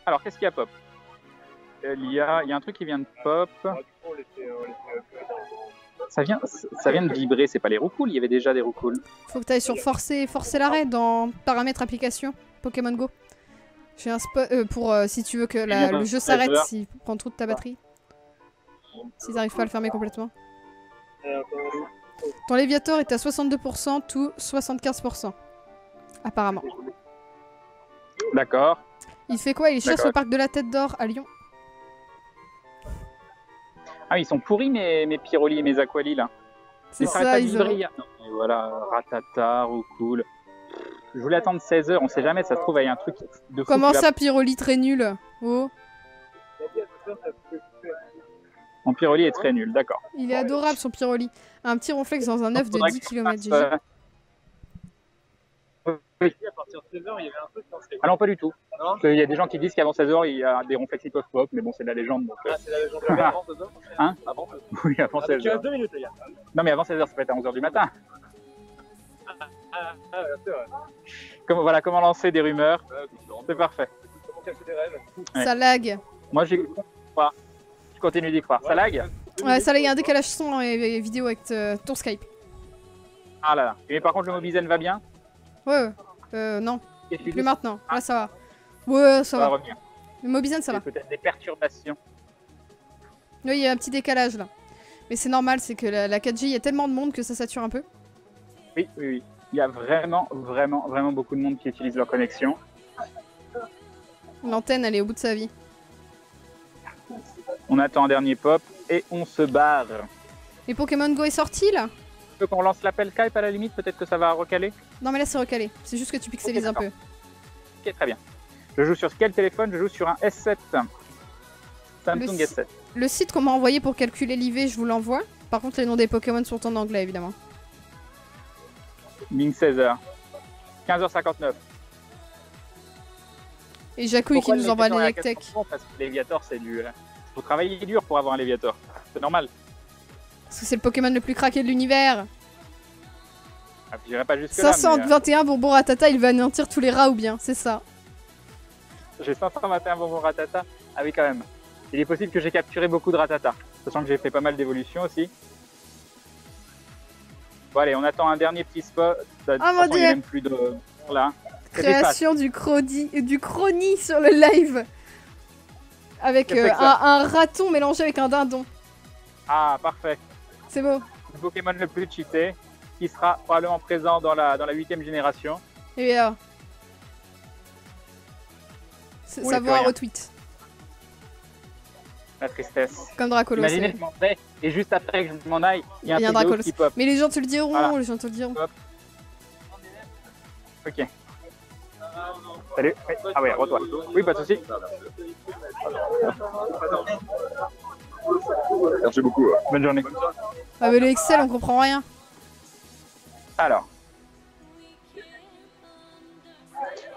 Alors, qu'est-ce qu'il y a pop? Il y a un truc qui vient de pop. Ça vient de vibrer, c'est pas les roucoules, il y avait déjà des roucoules. Faut que tu ailles sur forcer l'arrêt dans paramètres application Pokémon Go. J'ai un spot pour si tu veux que le jeu s'arrête s'il prend trop de ta batterie. S'ils n'arrivent pas à le fermer complètement. Ton Léviator est à 62%, tout 75%. Apparemment. D'accord. Il fait quoi? Il cherche le parc de la Tête d'Or à Lyon. Ah, ils sont pourris mes Pyroli et mes Aquali là. C'est ça, ils ont... Voilà, Ratata, Roucoule. Je voulais attendre 16h, on sait jamais, ça se trouve, il y a un truc de fou. Comment ça, Pyroli très nul? Oh. Mon Pyroli est très nul, d'accord. Il est adorable son Pyroli. Un petit ronflex dans un œuf de 10 km. Oui. À partir de 16h, il y avait un truc. Ah non, pas du tout. Parce qu'il y a des gens qui disent qu'avant 16h, il y a des ronflex qui peuvent pop, mais bon, c'est de la légende. Donc, ah, c'est la légende. Avant 16h? Hein? Avant 16h. Oui, avant 16h. Tu restes 2 minutes, les gars. Non, mais avant 16h, ça peut être à 11h du matin. C'est vrai. Comment lancer des rumeurs. C'est parfait. Comment casser des rêves. Ouais. Ça lag. Moi, j'y crois. Je continue d'y croire. Ça lag? Ouais, ça lag. Il y a un décalage son et vidéo avec ton Skype. Ah là là. Mais par contre, le Mobizen va bien? Ouais. Non. Plus maintenant. Là, ça va. Ouais, ça va. Revenir. Le Mobizen, ça va. Peut-être des perturbations. Oui, il y a un petit décalage là. Mais c'est normal, c'est que la 4G, il y a tellement de monde que ça sature un peu. Oui, oui, oui. Il y a vraiment beaucoup de monde qui utilise leur connexion. L'antenne, elle est au bout de sa vie. On attend un dernier pop et on se barre. Et Pokémon Go est sorti là? Tu veux qu'on lance l'appel Skype à la limite? Peut-être que ça va recaler? Non mais là c'est recalé. C'est juste que tu pixelises un peu. Ok, très bien. Je joue sur quel téléphone? Je joue sur un S7. Samsung S7. Le site qu'on m'a envoyé pour calculer l'IV, je vous l'envoie. Par contre, les noms des Pokémon sont en anglais évidemment. Bing 16h. 15h59. Et Jacouille qui nous envoie l'Electek. Parce que l'Eviator, c'est du... Faut travailler dur pour avoir un Léviator. C'est normal. Parce que c'est le Pokémon le plus craqué de l'univers. Ah, j'irai pas jusque là. 521 bonbons ratata, il va anéantir tous les rats ou bien, c'est ça. J'ai 521 bonbons ratata. Ah oui, quand même. Il est possible que j'ai capturé beaucoup de ratata. Sachant que j'ai fait pas mal d'évolutions aussi. Bon, allez, on attend un dernier petit spot. Oh mon dieu! Il n'y a même plus de... Là. Création du Crony sur le live. Avec un raton mélangé avec un dindon. Ah, parfait. C'est beau. Le Pokémon le plus cheaté, qui sera probablement présent dans la 8ème génération. Et bien. Ça vaut un retweet. La tristesse. Comme Dracolo. Imaginez, je m'en vais, et juste après que je m'en aille, il y a un Dracolo qui pop. Mais les gens te le diront, voilà. Les gens te le diront. Hop. Ok. Salut. Ah ouais, re-toi. Oui, pas de soucis. Merci beaucoup. Bonne journée. Ah mais le Excel, on comprend rien. Alors.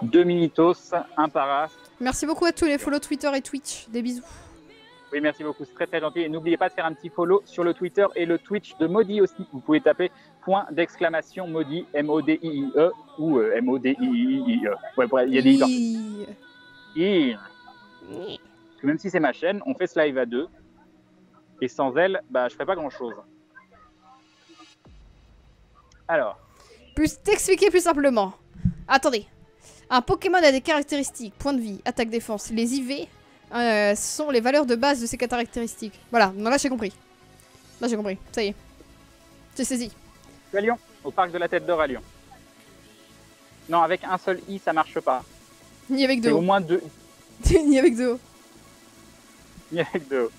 2 Minitos, un Paras. Merci beaucoup à tous les follow Twitter et Twitch. Des bisous. Oui, merci beaucoup, c'est très très gentil. Et n'oubliez pas de faire un petit follow sur le Twitter et le Twitch de Maudit aussi. Vous pouvez taper ! Maudit, M-O-D-I-I-E ou M-O-D-I-I-I-E. Ouais, il y a des histoires. Parce que même si c'est ma chaîne, on fait ce live à 2. Et sans elle, bah, je ferai pas grand chose. Alors. T'expliquer plus simplement. Attendez. Un Pokémon a des caractéristiques, point de vie, attaque, défense. Les IV sont les valeurs de base de ces caractéristiques. Voilà, non, là j'ai compris. Là j'ai compris, ça y est. J'ai saisi. Je suis à Lyon, au parc de la Tête d'Or à Lyon. Non, avec un seul I, ça marche pas. Ni avec deux. Au moins 2. Ni avec deux. Ni avec 2.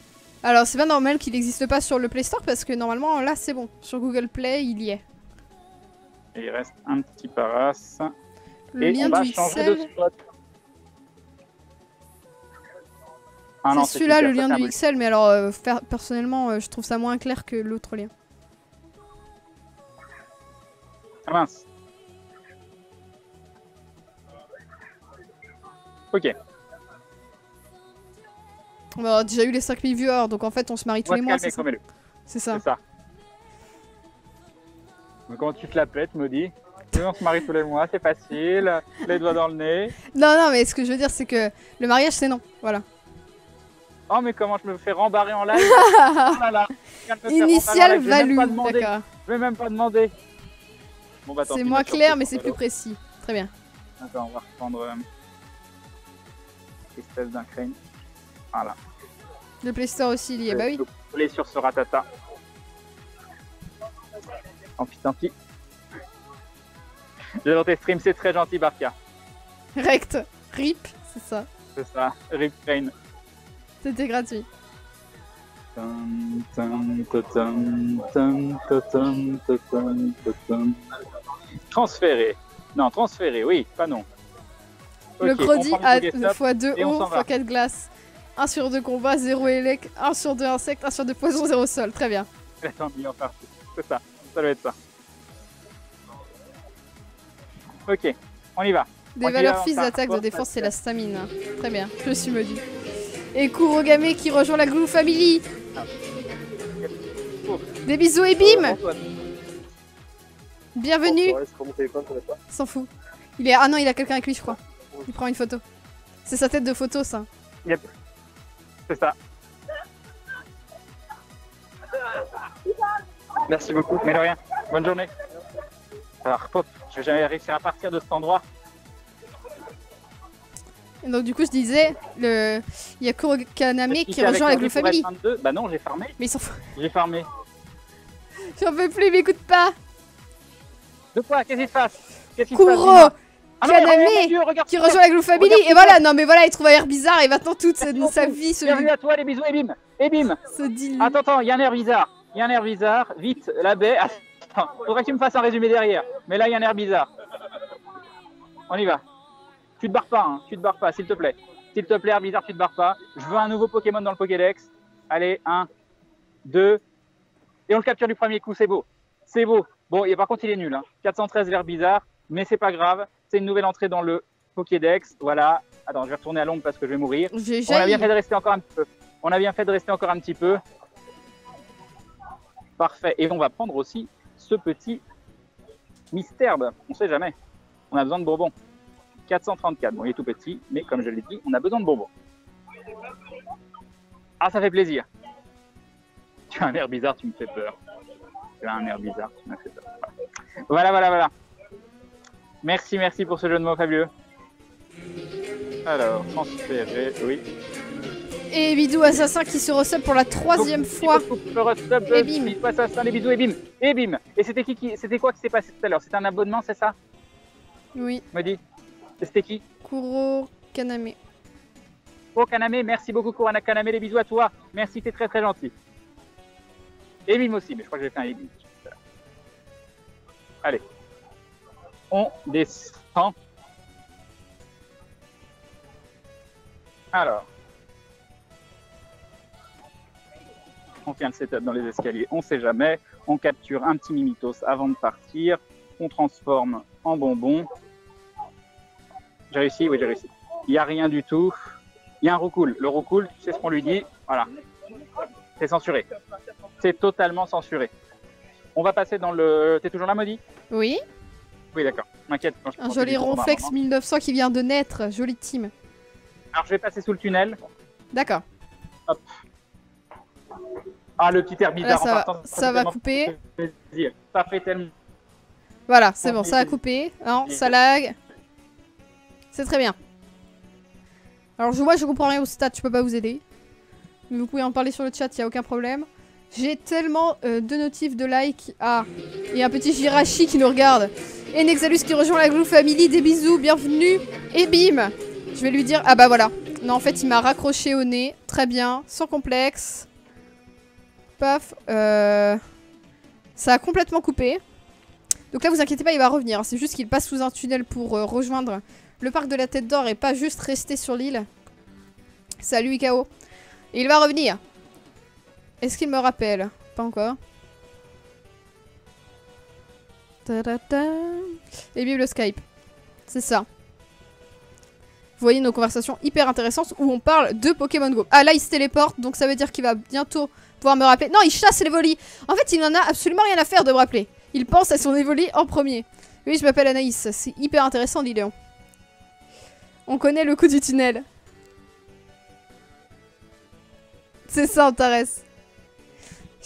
Alors c'est pas normal qu'il n'existe pas sur le Play Store parce que normalement là c'est bon. Sur Google Play il y est. Et il reste un petit Paras. Le lien du XL. Ah c'est celui-là le lien du XL, mais alors personnellement je trouve ça moins clair que l'autre lien. Ah mince. Ok. On a déjà eu les 5000 viewers, donc en fait on se marie tous les mois, c'est ça. C'est ça. Donc comment tu te la pètes, Maudit? On se marie tous les mois, c'est facile. Les doigts dans le nez. Non, mais ce que je veux dire, c'est que le mariage, c'est non. Voilà. Oh, mais comment je me fais rembarrer en live? Oh là là. Initial value. D'accord. Je vais même pas demander. Bon, bah, C'est moins clair, mais c'est plus précis. Très bien. Attends, on va reprendre espèce d'un crane. Voilà. Le Play Store aussi, il y est. Bah oui. Coller sur ce ratata. Tant pis. J'ai dans tes streams, c'est très gentil, Barca. Rect. RIP, c'est ça. C'est ça, Rip Crane. C'était gratuit. Transférer. Non, transférer, oui, pas non. Le Ok, Crody on prend à le Pokéstop x2 et on eau, s'en va. x4 glace. 1 sur 2 combat, 0 élec, 1 sur 2 insectes, 1 sur 2 poisons, 0 sol. Très bien. Attends, il en partie. C'est ça, ça doit être ça. Ok, on y va. Des On y valeurs va, fixes on d'attaque, de part. défense, c'est la stamine. Hein. Très bien, je suis maudit. Et Kurogame qui rejoint la Glue Family. Des bisous et bim. Bienvenue. Sur mon téléphone, ça va pas. S'en fout. Il est... Ah non, il a quelqu'un avec lui, je crois. Il prend une photo. C'est sa tête de photo, ça. Yep. C'est ça. Merci beaucoup. Mais de rien. Bonne journée. Alors, Pop, je vais jamais réussir à partir de cet endroit. Et donc, du coup, je disais, il y a Kurokaname qui rejoint la Glue Family. Bah non, j'ai farmé. Mais il s'en fout. J'ai farmé. J'en peux plus, m'écoute pas. De quoi? Qu'est-ce qui se passe? Qu'est-ce qui se passe? Kuro Dis-moi. Ah non, Kaname oh mon Dieu, regarde qui ça. rejoint la Glue Family. Regarde Et voilà, non mais voilà, il trouve un air bizarre et maintenant toute sa vie Bienvenue à toi, les bisous, et bim. Et bim. se dilue. Attends, il y a un air bizarre. Il y a un air bizarre. Vite, la baie. Attends, faudrait que tu me fasses un résumé derrière. Mais là, il y a un air bizarre. On y va. Tu te barres pas, hein. Tu te barres pas, s'il te plaît. S'il te plaît, air bizarre, tu te barres pas. Je veux un nouveau Pokémon dans le Pokédex. Allez, 1, 2. Et on le capture du premier coup, c'est beau. C'est beau. Bon, et par contre, il est nul. Hein. 413 l'air bizarre, mais c'est pas grave. C'est une nouvelle entrée dans le Pokédex. Voilà. Attends, je vais retourner à l'ombre parce que je vais mourir. J'ai On a bien jailli. fait de rester encore un petit peu. On a bien fait de rester encore un petit peu. Parfait. Et on va prendre aussi ce petit Misterbe. On sait jamais. On a besoin de bonbons. 434. Bon, il est tout petit, mais comme je l'ai dit, on a besoin de bonbons. Ah, ça fait plaisir. Tu as un air bizarre, tu me fais peur. Tu as un air bizarre, tu m'as fait peur. Voilà. Merci pour ce jeu de mots fabuleux. Alors, transférer, oui. Et Bidou Assassin qui se resub pour la 3e fois. Et bim. Bidou Assassin, les bisous, et bim. Et bim. Et c'était quoi qui s'est passé tout à l'heure? C'était un abonnement, c'est ça? Oui, Me dis. C'était qui? Kuro Kaname. Oh, Kaname, merci beaucoup, Kurana Kaname, les bisous à toi. Merci, t'es très gentil. Et bim aussi, mais je crois que j'ai fait un et bim. Allez. On descend. Alors. On fait un setup dans les escaliers, on sait jamais. On capture un petit Mimitos avant de partir. On transforme en bonbon. J'ai réussi? Oui, j'ai réussi. Il n'y a rien du tout. Il y a un roucoule. Le roucoule, tu sais ce qu'on lui dit? Voilà. C'est censuré. C'est totalement censuré. On va passer dans le... T'es toujours là, Maudit? Oui, Oui, d'accord. M'inquiète. quand je un prends joli du tour, Ronflex normalement. 1900 qui vient de naître. Jolie team. Alors, je vais passer sous le tunnel. D'accord. Hop. Ah, le petit air Là, bizarre ça en va, partant. ça va couper. Plaisir. Ça fait tellement... Voilà, c'est bon, ça a coupé. Non, ça lag. C'est très bien. Alors, moi, je comprends rien au stats, je peux pas vous aider. Mais vous pouvez en parler sur le chat, y a aucun problème. J'ai tellement de notifs de like. Ah, et un petit Jirachi qui nous regarde. Et Nexalus qui rejoint la Glue Family. Des bisous, bienvenue. Et bim. Je vais lui dire... Ah bah voilà. Non, en fait, il m'a raccroché au nez. Très bien, sans complexe. Paf. Ça a complètement coupé. Donc là, vous inquiétez pas, il va revenir. C'est juste qu'il passe sous un tunnel pour rejoindre le parc de la Tête d'Or et pas juste rester sur l'île. Salut Ikao. Et il va revenir. Est-ce qu'il me rappelle? Pas encore. Ta-da-ta. Et vive le Skype. C'est ça. Vous voyez nos conversations hyper intéressantes où on parle de Pokémon Go. Ah là, il se téléporte, donc ça veut dire qu'il va bientôt pouvoir me rappeler. Non, il chasse les volis. En fait, il n'en a absolument rien à faire de me rappeler. Il pense à son évoli en premier. Oui, je m'appelle Anaïs. C'est hyper intéressant, dis Léon. On connaît le coup du tunnel. C'est ça, Antares.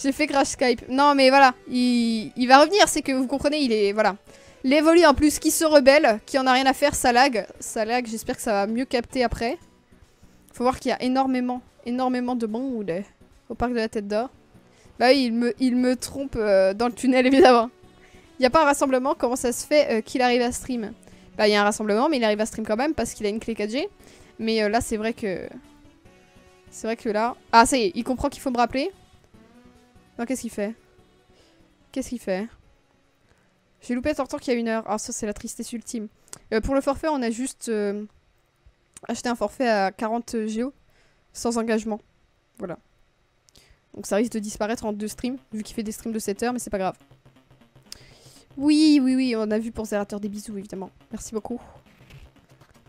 J'ai fait crash Skype. Non, mais voilà. Il va revenir, c'est que vous comprenez, il est... Voilà. L'évolu en plus qui se rebelle, qui en a rien à faire, ça lag. Ça lag, j'espère que ça va mieux capter après. Faut voir qu'il y a énormément de monde au parc de la Tête d'Or. Bah oui, il me trompe dans le tunnel, évidemment. Il n'y a pas un rassemblement, comment ça se fait qu'il arrive à stream? Bah il y a un rassemblement, mais il arrive à stream quand même parce qu'il a une clé 4G. Mais là, c'est vrai que... C'est vrai que là... Ah, ça y est, il comprend qu'il faut me rappeler. Non, qu'est-ce qu'il fait? Qu'est-ce qu'il fait? J'ai loupé Tortan qu'il y a 1 heure. Ah, ça, c'est la tristesse ultime. Pour le forfait, on a juste acheté un forfait à 40 Go. Sans engagement. Voilà. Donc ça risque de disparaître en 2 streams. Vu qu'il fait des streams de 7 heures, mais c'est pas grave. Oui, oui, oui, on a vu pour Zerator des bisous, évidemment. Merci beaucoup.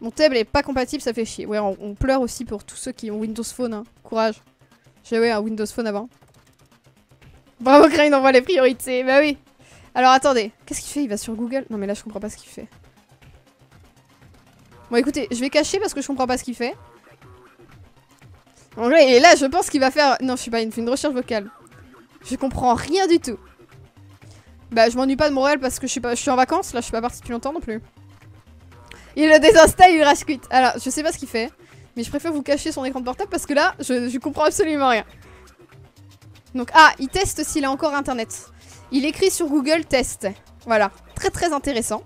Mon table est pas compatible, ça fait chier. Ouais, on pleure aussi pour tous ceux qui ont Windows Phone. Hein. Courage. J'avais un Windows Phone avant. Bravo, Crane, on voit les priorités. Bah oui. Alors attendez, qu'est-ce qu'il fait? Il va sur Google? Non mais là je comprends pas ce qu'il fait. Bon écoutez, je vais cacher parce que je comprends pas ce qu'il fait. En vrai, et là je pense qu'il va faire... Non, je suis pas, il me fait une recherche vocale. Je comprends rien du tout. Bah je m'ennuie pas de Montréal parce que je suis en vacances, là je suis pas partie depuis longtemps non plus. Il le désinstalle, il rage quit. Alors, je sais pas ce qu'il fait, mais je préfère vous cacher son écran de portable parce que là, je comprends absolument rien. Donc, ah, il teste s'il a encore internet. Il écrit sur Google test. Voilà, très très intéressant.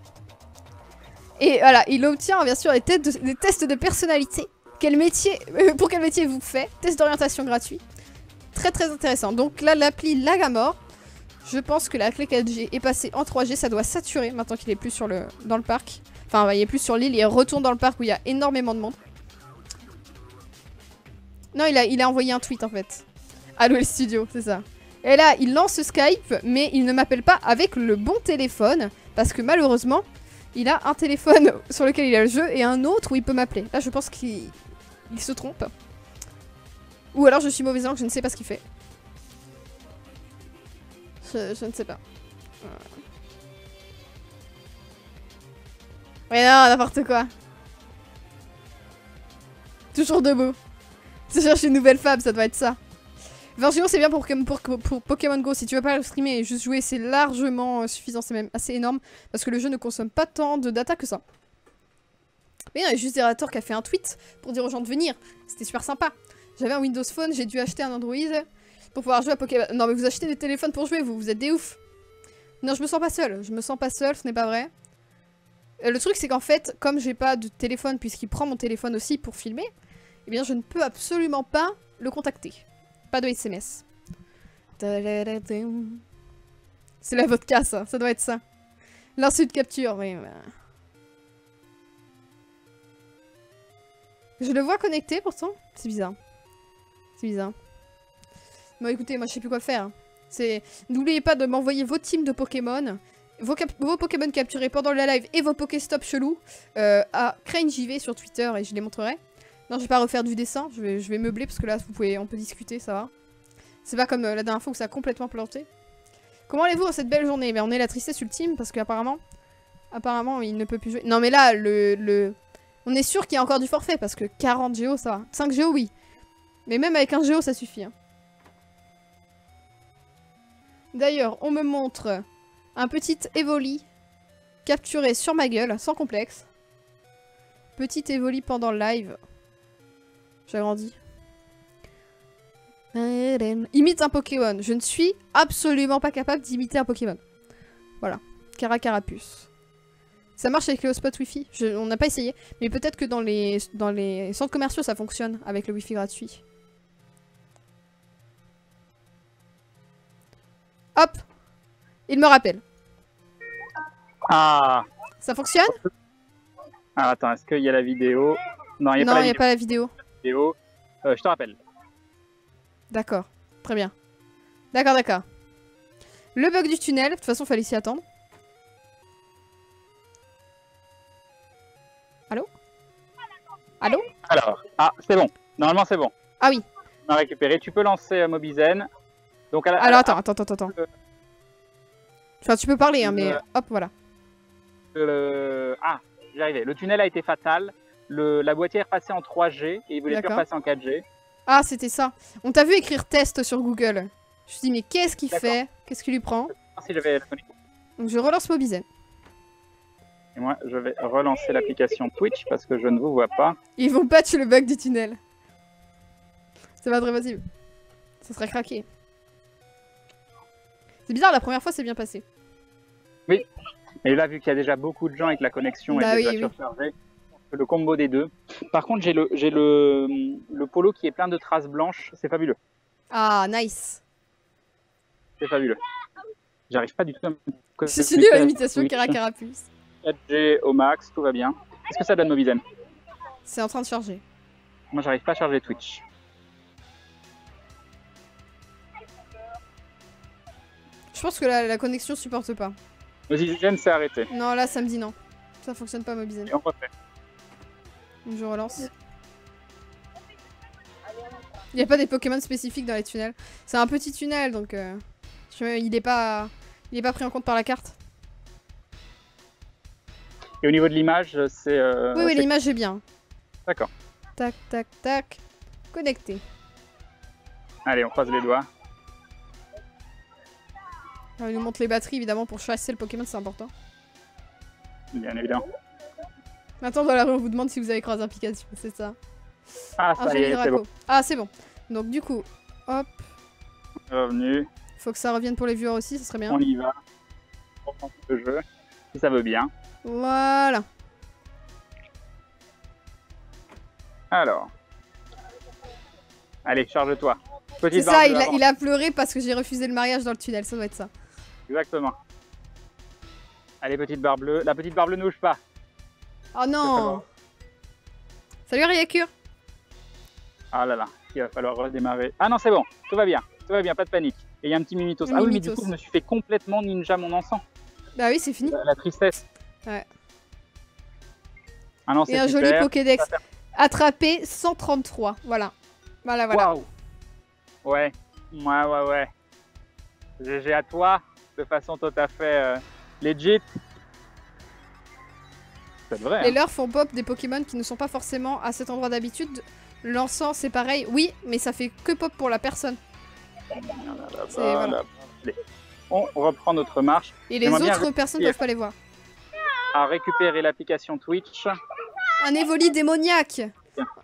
Et voilà, il obtient bien sûr des tests de personnalité. Quel métier, pour quel métier vous faites? Test d'orientation gratuit. Très très intéressant. Donc là, l'appli lag à mort. Je pense que la clé 4G est passée en 3G. Ça doit saturer maintenant qu'il est plus dans le parc. Enfin, il est plus sur l'île. Il retourne dans le parc où il y a énormément de monde. Non, il a envoyé un tweet en fait. Allo le studio, c'est ça. Et là, il lance Skype, mais il ne m'appelle pas avec le bon téléphone. Parce que malheureusement, il a un téléphone sur lequel il a le jeu et un autre où il peut m'appeler. Là, je pense qu'il se trompe. Ou alors je suis mauvais langue, je ne sais pas ce qu'il fait. Je ne sais pas. Mais non, n'importe quoi. Toujours debout. Tu cherches une nouvelle femme, ça doit être ça. 20 Go c'est bien pour Pokémon Go. Si tu veux pas le streamer et juste jouer, c'est largement suffisant. C'est même assez énorme. Parce que le jeu ne consomme pas tant de data que ça. Mais il y a juste Zerator qui a fait un tweet pour dire aux gens de venir. C'était super sympa. J'avais un Windows Phone, j'ai dû acheter un Android pour pouvoir jouer à Pokémon. Non mais vous achetez des téléphones pour jouer, vous êtes des oufs. Non, je me sens pas seule. Je me sens pas seule, ce n'est pas vrai. Le truc c'est qu'en fait, comme j'ai pas de téléphone puisqu'il prend mon téléphone aussi pour filmer, eh bien je ne peux absolument pas le contacter. Pas de SMS. C'est la vodka ça doit être ça. L'insulte capture, oui. Je le vois connecté pourtant. C'est bizarre. C'est bizarre. Bon écoutez, moi je sais plus quoi faire. N'oubliez pas de m'envoyer vos teams de Pokémon. Vos Pokémon capturés pendant le live et vos Pokéstop chelous à CraneJV sur Twitter et je les montrerai. Non, je vais pas refaire du dessin, je vais meubler parce que là, on peut discuter, ça va. C'est pas comme la dernière fois où ça a complètement planté. Comment allez-vous en cette belle journée? Mais on est la tristesse ultime parce qu'apparemment, il ne peut plus jouer. Non mais là, on est sûr qu'il y a encore du forfait parce que 40 Go, ça va. 5 Go, oui. Mais même avec 1 Go, ça suffit. Hein. D'ailleurs, on me montre un petit Evoli capturé sur ma gueule, sans complexe. Petit Evoli pendant le live. J'agrandis. Imite un Pokémon. Je ne suis absolument pas capable d'imiter un Pokémon. Voilà. Carapuce. Ça marche avec le hotspot Wi-Fi. On n'a pas essayé. Mais peut-être que dans les centres commerciaux, ça fonctionne avec le Wi-Fi gratuit. Hop. Il me rappelle. Ah. Ça fonctionne? Ah, attends, est-ce qu'il y a la vidéo? Non, il n'y a pas la vidéo. Je te rappelle. D'accord, très bien. D'accord. Le bug du tunnel, de toute façon, fallait s'y attendre. Allô? Alors, c'est bon. Normalement, c'est bon. Ah oui. On a récupéré. Tu peux lancer Mobizen. Donc, Alors, attends. Enfin, tu peux parler, hein, mais hop, voilà. Ah, j'y arrivais. Le tunnel a été fatal. La boîtière est passée en 3G et il voulait faire D'accord. passer en 4G. Ah, c'était ça. On t'a vu écrire test sur Google. Je me suis dit, mais qu'est-ce qu'il D'accord. fait? Qu'est-ce qu'il lui prend? Si j'avais la connexion. Donc je relance Mobizen. Et moi, je vais relancer l'application Twitch parce que je ne vous vois pas. Ils vont patch le bug du tunnel. C'est pas très possible. Ça serait craqué. C'est bizarre, la première fois c'est bien passé. Mais là, vu qu'il y a déjà beaucoup de gens et que la connexion Bah est déjà oui, oui. surchargée, le combo des deux. Par contre, j'ai le polo qui est plein de traces blanches. C'est fabuleux. Ah, nice. C'est fabuleux. J'arrive pas du tout à me Je suis nulle à l'imitation Caracarapus. 4G au max, tout va bien. Qu'est-ce que ça donne, Mobizen? C'est en train de charger. Moi, j'arrive pas à charger Twitch. Je pense que la connexion supporte pas. Mobizen s'est arrêté. Non, là ça me dit non. Ça fonctionne pas Mobizen. Et on refait. Donc je relance. Il n'y a pas des Pokémon spécifiques dans les tunnels. C'est un petit tunnel donc il est pas pris en compte par la carte. Et au niveau de l'image, c'est... Oui, oui, l'image est bien. D'accord. Tac, tac, tac. Connecté. Allez, on croise les doigts. Alors, il nous montre les batteries évidemment pour chasser le Pokémon, c'est important. Bien évidemment. Maintenant dans la rue on vous demande si vous avez croisé un Pikachu, c'est ça. Ah, Un ça y joli est, c'est Draco. bon. Ah c'est bon. Donc du coup, hop, Revenu, faut que ça revienne pour les viewers aussi, ça serait bien. on y va. On reprend le jeu, si ça veut bien. Voilà. Alors. Allez, charge-toi. C'est Petite ça, barre bleue avant. il a pleuré parce que j'ai refusé le mariage dans le tunnel, ça doit être ça. Exactement. Allez, petite barre bleue. La petite barre bleue ne bouge pas. Oh non. Salut Ryakure. Ah là là, il va falloir redémarrer. Ah non, c'est bon, tout va bien, pas de panique. Et il y a un petit Mimitos. Ah oui, mais du coup, je me suis fait complètement ninja mon encens. Bah oui, c'est fini. La tristesse. Ouais. Ah non, Et c'est un joli super. Pokédex. Attrapé 133, voilà. Voilà. Waouh. Ouais. GG à toi, de façon tout à fait legit. C'est vrai. Les leurs font pop des Pokémon qui ne sont pas forcément à cet endroit d'habitude. L'encens, c'est pareil. Oui, mais ça fait que pop pour la personne. Voilà. On reprend notre marche. Et les autres personnes ne peuvent pas les voir. À récupérer l'application Twitch. Un Evoli démoniaque.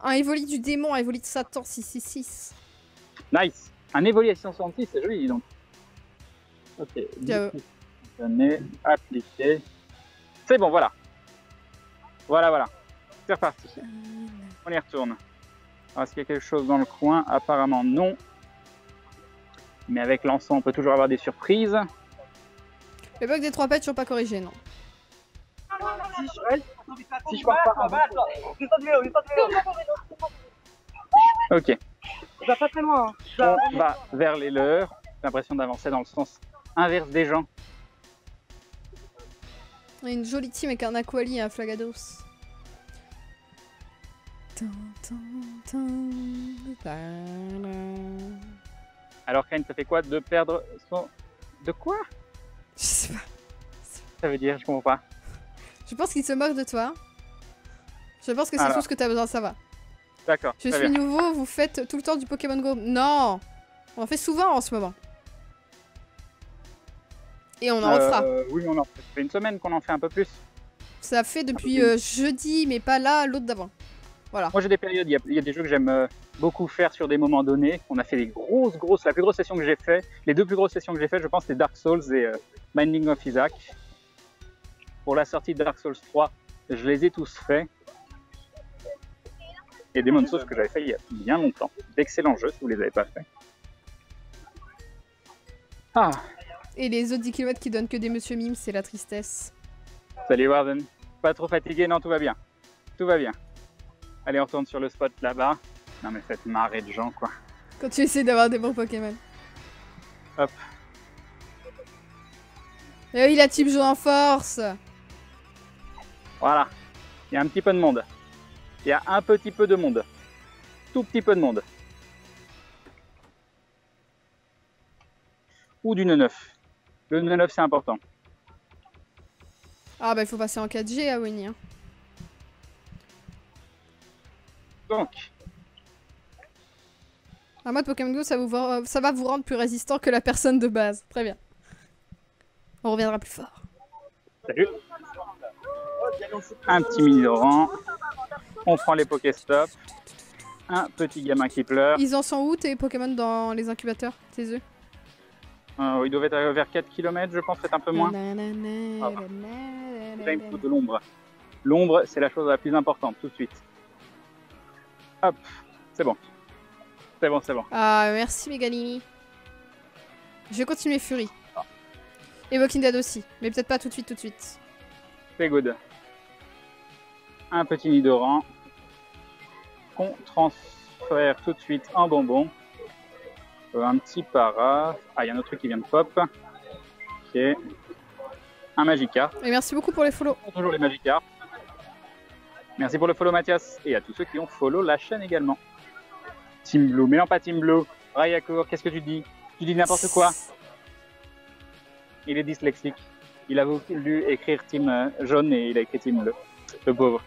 Un Evoli du démon, un Evoli de Satan 666. Nice. Un Evoli à 666, c'est joli, dis donc. Ok. Appliqué. C'est bon, voilà. Voilà. C'est reparti. On y retourne. Alors, est-ce qu'il y a quelque chose dans le coin? Apparemment non. Mais avec l'encens, on peut toujours avoir des surprises. Le bug des 3 pets, toujours pas corrigé, non. Si je pars pas, ok. Va pas très loin. On va vers les leurs. J'ai l'impression d'avancer dans le sens inverse des gens. On a une jolie team avec un Aquali et un Flagados. Alors Kane, ça fait quoi de perdre son... De quoi? Je sais pas. Ça veut dire, je comprends pas. Je pense qu'il se moque de toi. Je pense que c'est tout ce que t'as besoin de savoir. D'accord. Je suis nouveau, vous faites tout le temps du Pokémon Go. Non! On en fait souvent en ce moment. Et on en refera. Oui, on en fait une semaine qu'on en fait un peu plus. Ça fait depuis jeudi, mais pas là, l'autre d'avant. Voilà. Moi j'ai des périodes, il y a des jeux que j'aime beaucoup faire sur des moments donnés. On a fait des grosses, la plus grosse session que j'ai fait, les deux plus grosses sessions que j'ai fait, je pense, c'est Dark Souls et Binding of Isaac. Pour la sortie de Dark Souls 3, je les ai tous faits. Et Demon's Souls que j'avais fait il y a bien longtemps. D'excellents jeux si vous les avez pas fait. Ah. Et les autres 10 km qui donnent que des Monsieur Mime, c'est la tristesse. Salut Warden. Pas trop fatigué? Non, tout va bien. Tout va bien. Allez, on retourne sur le spot là-bas. Non mais faites marrer de gens quoi. Quand tu essaies d'avoir des bons Pokémon. Hop. Et oui, la team joue en force. Voilà. Il y a un petit peu de monde. Il y a un petit peu de monde. Tout petit peu de monde. Ou du 9. Le 9 c'est important. Ah bah il faut passer en 4G à Winnie. Hein. Donc, En mode Pokémon Go, ça va vous rendre plus résistant que la personne de base. Très bien. On reviendra plus fort. salut. Un petit mini-Doran. On prend les Pokéstop. Un petit gamin qui pleure. Ils en sont où tes Pokémon dans les incubateurs, tes œufs? Ils doivent être vers 4 km, je pense, peut-être un peu moins. Là, il me faut de l'ombre. L'ombre, c'est la chose la plus importante, tout de suite. Hop, c'est bon. C'est bon, c'est bon. Ah, merci Megalini. Je vais continuer Fury. Et Walking Dead aussi, mais peut-être pas tout de suite. C'est good. Un petit Nidoran qu'on transfère tout de suite en bonbon. Un petit para. Ah, il y a un autre truc qui vient de pop. Ok. Un Magikarp. Et merci beaucoup pour les follow. Toujours les Magikarp. Merci pour le follow Mathias. Et à tous ceux qui ont follow la chaîne également. Team Blue, mais non pas Team Blue. Rayakour, qu'est-ce que tu dis? Tu dis n'importe quoi. Il est dyslexique. Il a voulu écrire Team jaune et il a écrit Team Bleu. Le pauvre.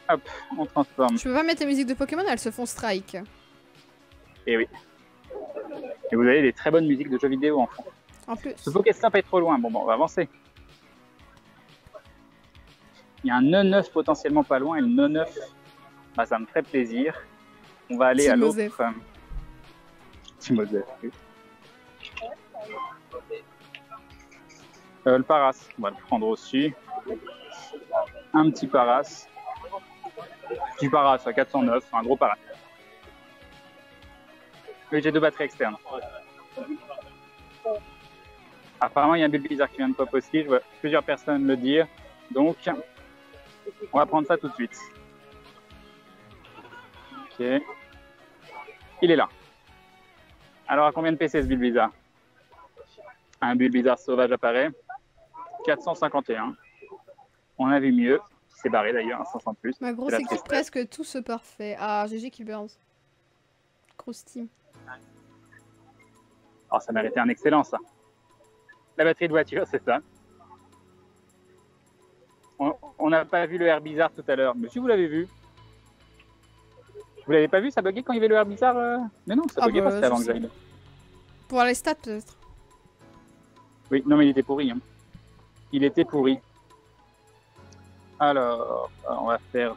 Hop, on transforme. Je peux pas mettre les musiques de Pokémon, elles se font strike. Et oui. Et vous avez des très bonnes musiques de jeux vidéo en fond. En plus. Ce Pokéstop est trop loin. Bon, on va avancer. Il y a un 9 potentiellement pas loin et le 9, bah, ça me ferait plaisir. On va aller à l'autre. Timosef. Le Paras, on va le prendre aussi. Un petit Paras. Petit Paras à 409, un gros Paras. Oui, j'ai 2 batteries externes. Apparemment, il y a un Bulbizarre qui vient de pop aussi. Je vois plusieurs personnes le dire. Donc, on va prendre ça tout de suite. Ok. Il est là. Alors, à combien de PC ce Bulbizarre? Un Bulbizarre sauvage apparaît. 451. On a vu mieux. C'est barré d'ailleurs, 500 plus. Ma grosse équipe, presque tout se parfait. Ah, GG Killburns. Grosse team. Oh, ça méritait un excellent, ça. La batterie de voiture, c'est ça. On n'a pas vu le Herbizarre tout à l'heure. Mais si vous l'avez vu. Vous l'avez pas vu, ça buguait quand il y avait le Herbizarre Mais non, ça buguait pas, c'était avant que j'aille. Pour voir les stats, peut-être. Oui, non, mais il était pourri. Hein. Il était pourri. Alors, on va faire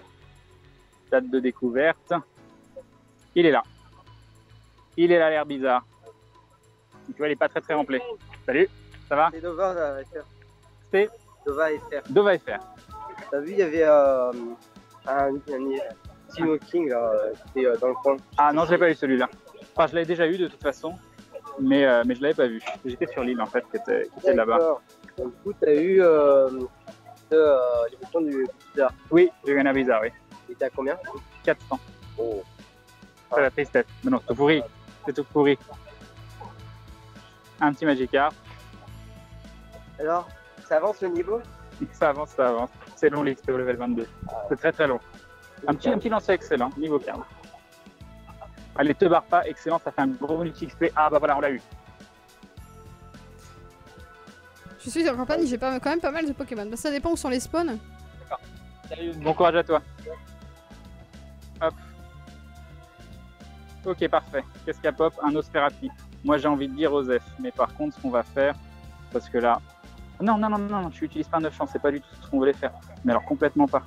date de découverte. Il est là. Il est là, l'Herbizarre. Tu vois, il n'est pas très rempli. Salut, ça va? C'est Dova FR. C'est Dova FR. Dova FR. T'as vu, il y avait un Timo King là, qui était dans le coin. Ah non, je l'ai pas eu celui-là. Enfin, je l'avais déjà eu de toute façon, mais je l'avais pas vu. J'étais sur l'île en fait, qui était là-bas. Du coup, t'as eu l'émission du Bizarre. Oui, j'ai eu un Herbizarre, oui. Il était à combien? 400. Oh. C'est la tristesse. Mais non, c'est tout pourri. C'est tout pourri. Un petit Magikarp. Alors, ça avance le niveau? Ça avance, ça avance. C'est long l'XP au level 22. C'est très très long. Un petit lancer excellent, niveau 15. Allez, te barre pas, excellent, ça fait un gros multi XP. Ah bah voilà, on l'a eu. Je suis en campagne, j'ai quand même pas mal de Pokémon. Bah, ça dépend où sont les spawns. D'accord. Salut, bon courage à toi. Hop. Ok, parfait. Qu'est-ce qu'il y a pop? Un Osferati. Moi j'ai envie de dire Osef, mais par contre ce qu'on va faire, parce que là... Non, tu n'utilises pas 9 chances, c'est pas du tout ce qu'on voulait faire. Mais alors complètement pas.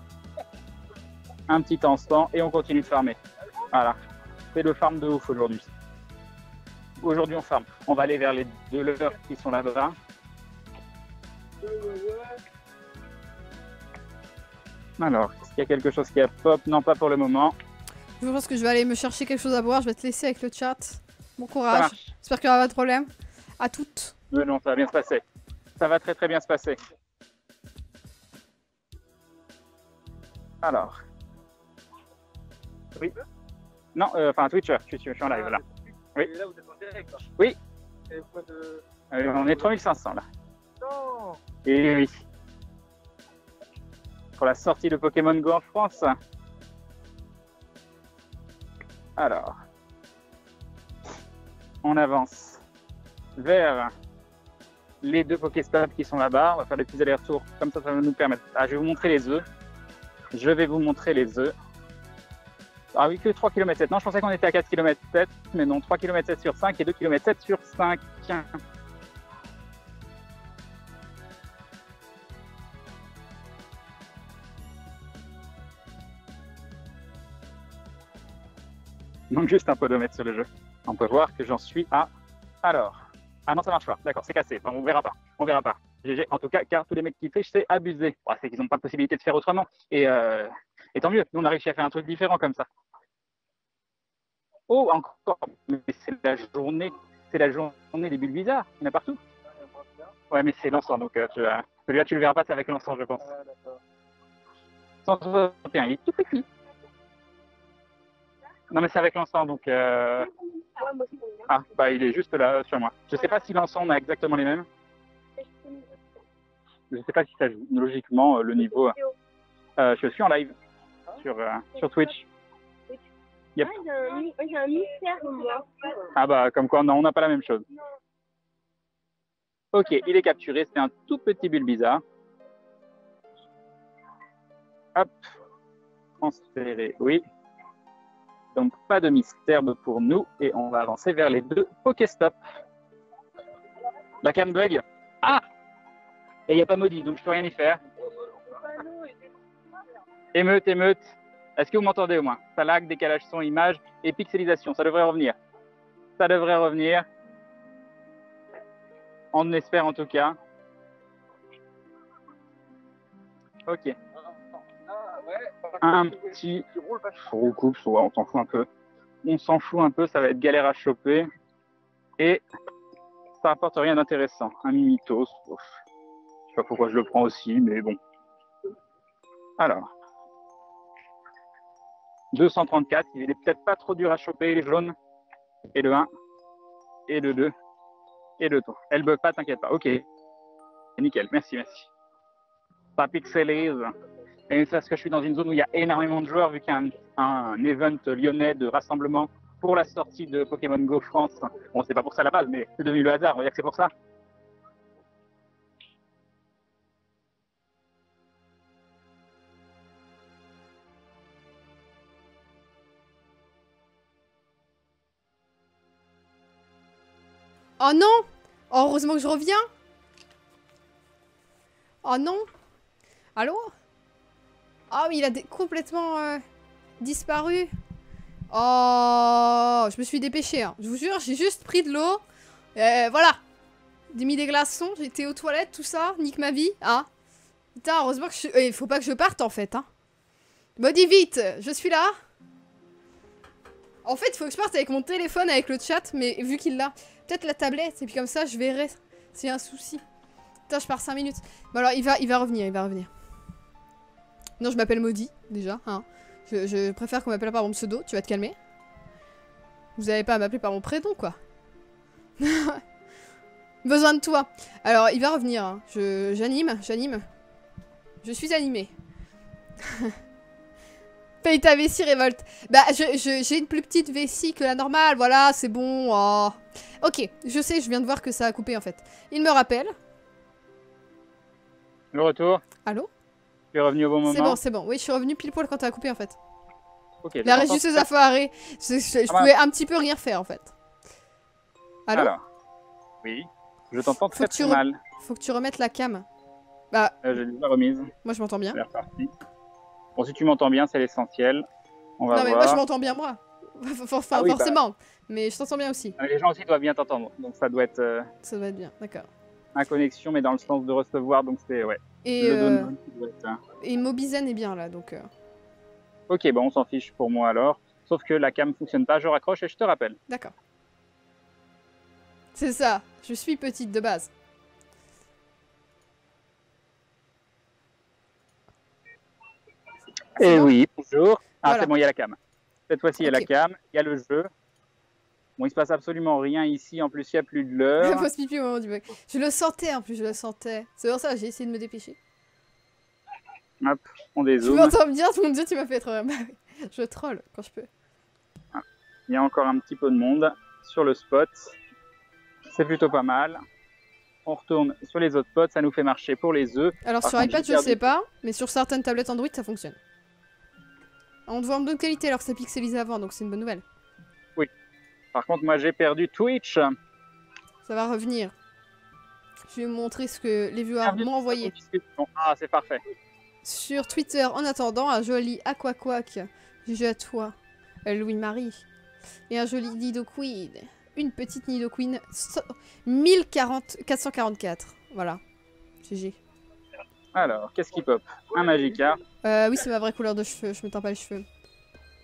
Un petit instant et on continue de farmer. Voilà. C'est le farm de ouf aujourd'hui. Aujourd'hui on farm. On va aller vers les 2 leveurs qui sont là-bas. Alors, est-ce qu'il y a quelque chose qui a pop? Non, pas pour le moment. Je pense que je vais aller me chercher quelque chose à boire. Je vais te laisser avec le chat. Bon Ça courage. marche. J'espère qu'il n'y aura pas de problème. À toutes. Non, ça va bien se passer. Ça va très très bien se passer. Alors. Oui. Non, enfin Twitcher, je suis en live là. Oui. Et là, vous êtes en direct. Là. Oui. Et quoi de... On est 3500 là. Non. Et oui. Pour la sortie de Pokémon Go en France. Alors. On avance vers les 2 Pokéstops qui sont là-bas. On va faire des petits allers-retours. Comme ça va nous permettre. Ah, je vais vous montrer les œufs. Je vais vous montrer les œufs. Ah oui, que 3 km 7. Non, je pensais qu'on était à 4 km 7, mais non, 3 km 7 sur 5 et 2 km 7 sur 5. Donc juste un podomètre sur le jeu. On peut voir que j'en suis à... Alors... Ah non, ça marche pas. D'accord, c'est cassé. Enfin, on verra pas. On verra pas. GG, en tout cas, car tous les mecs qui trichent, c'est abusé. Bon, c'est qu'ils n'ont pas de possibilité de faire autrement. Et tant mieux. Nous, on a réussi à faire un truc différent comme ça. Oh, encore. Mais c'est la journée. C'est la journée des bulles bizarres. Il y en a partout. Ouais, mais c'est l'encens. Donc, celui-là, tu le verras pas, c'est avec l'encens, je pense. 161, il est tout petit. Non, mais c'est avec l'encens, donc... Ah, bah il est juste là sur moi. Je sais pas si l'encens on a exactement les mêmes. Je sais pas si ça joue. Logiquement, le niveau... je suis en live sur Twitch. Yep. J'ai un mystère, moi. Ah bah, comme quoi, non, on n'a pas la même chose. Ok, il est capturé. C'est un tout petit Bulbizarre. Hop. Transféré, oui. Donc, pas de mystère pour nous. Et on va avancer vers les 2 Pokéstops. La cam bug. Ah! Et il n'y a pas maudit, donc je peux rien y faire. Émeute, émeute. Est-ce que vous m'entendez au moins? Ça lag, décalage son, image et pixelisation. Ça devrait revenir. Ça devrait revenir. On espère en tout cas. Ok. Un petit recoupe, on s'en fout un peu. On s'en fout un peu, ça va être galère à choper. Et ça apporte rien d'intéressant. Un Mimitos. Je sais pas pourquoi je le prends aussi, mais bon. Alors. 234, il est peut-être pas trop dur à choper, les jaunes. Et le 1, et le 2, et le 3. Elle bug pas, t'inquiète pas. Ok. Nickel, merci, merci. Ça pixelise. Et c'est parce que je suis dans une zone où il y a énormément de joueurs, vu qu'il y a un event lyonnais de rassemblement pour la sortie de Pokémon Go France. Bon, c'est pas pour ça à la base, mais c'est devenu le hasard, on va dire que c'est pour ça. Oh non! Oh, heureusement que je reviens! Oh non! Allô? Oh, mais il a complètement disparu. Oh, je me suis dépêchée. Hein. Je vous jure, j'ai juste pris de l'eau. Voilà. J'ai mis des glaçons, j'étais aux toilettes, tout ça. Nique ma vie. Hein. Putain, heureusement que je... Il faut pas que je parte, en fait. Hein. Body vite, je suis là. En fait, il faut que je parte avec mon téléphone, avec le chat. Mais vu qu'il l'a... Peut-être la tablette. Et puis comme ça, je verrai s'il y a un souci. Putain, je pars 5 minutes. Bon alors, il va revenir, il va revenir. Non, je m'appelle Maudit, déjà. Hein. Je préfère qu'on m'appelle par mon pseudo. Tu vas te calmer. Vous avez pas à m'appeler par mon prénom, quoi. Besoin de toi. Alors, il va revenir. Hein. J'anime. Je suis animée. Paye ta vessie, révolte. Bah, j'ai une plus petite vessie que la normale. Voilà, c'est bon. Oh. Ok, je sais, je viens de voir que ça a coupé, en fait. Il me rappelle. Le retour. Allô? Tu es revenu au bon moment. C'est bon. Oui, je suis revenu pile poil quand t'as coupé, en fait. Okay, la régisseuse a foiré. Je pouvais un petit peu rien faire, en fait. Allô? Alors, oui, je t'entends très mal. Faut que tu remettes la cam. Bah, j'ai déjà remise. Moi, je m'entends bien. C'est reparti. Bon, si tu m'entends bien, c'est l'essentiel. On va voir. Non, mais moi, je m'entends bien, moi. Enfin, oui, forcément. Bah... Mais je t'entends bien aussi. Les gens aussi doivent bien t'entendre. Donc, ça doit être... Ça doit être bien, d'accord. Un connexion, mais dans le sens de recevoir. Donc, c'est... Ouais. Et, doit être, et Mobizen est bien, là, donc... Ok, bon, on s'en fiche pour moi, alors. Sauf que la cam fonctionne pas. Je raccroche et je te rappelle. D'accord. C'est ça. Je suis petite de base. Eh oui, bonjour. Ah, voilà. c'est bon, il y a la cam. Cette fois-ci, il y a la cam, il y a le jeu. Bon, il se passe absolument rien ici. En plus, il n'y a plus de l'heure. Pause pipi au moment du bug. Je le sentais, en plus, je le sentais. C'est pour ça que j'ai essayé de me dépêcher. Hop, on dézoome. Tu m'entends bien, mon dieu, tu m'as fait être... Bah oui, je troll quand je peux. Ah. Il y a encore un petit peu de monde sur le spot. C'est plutôt pas mal. on retourne sur les autres pods, ça nous fait marcher pour les œufs. Alors Par sur contre, iPad, j'ai je perdu. sais pas, mais sur certaines tablettes Android, ça fonctionne. On te voit en bonne qualité alors que c'est pixelisé avant, donc c'est une bonne nouvelle. Par contre, moi j'ai perdu Twitch. Ça va revenir. Je vais vous montrer ce que les viewers m'ont envoyé. Ah, c'est parfait. Sur Twitter, en attendant, un joli Aquaquac. GG à toi, Louis-Marie. Et un joli Nidoqueen. Une petite Nidoqueen. 1444. Voilà. GG. Alors, qu'est-ce qui pop? Un Magikarp, Oui, c'est ma vraie couleur de cheveux. Je me teins pas les cheveux.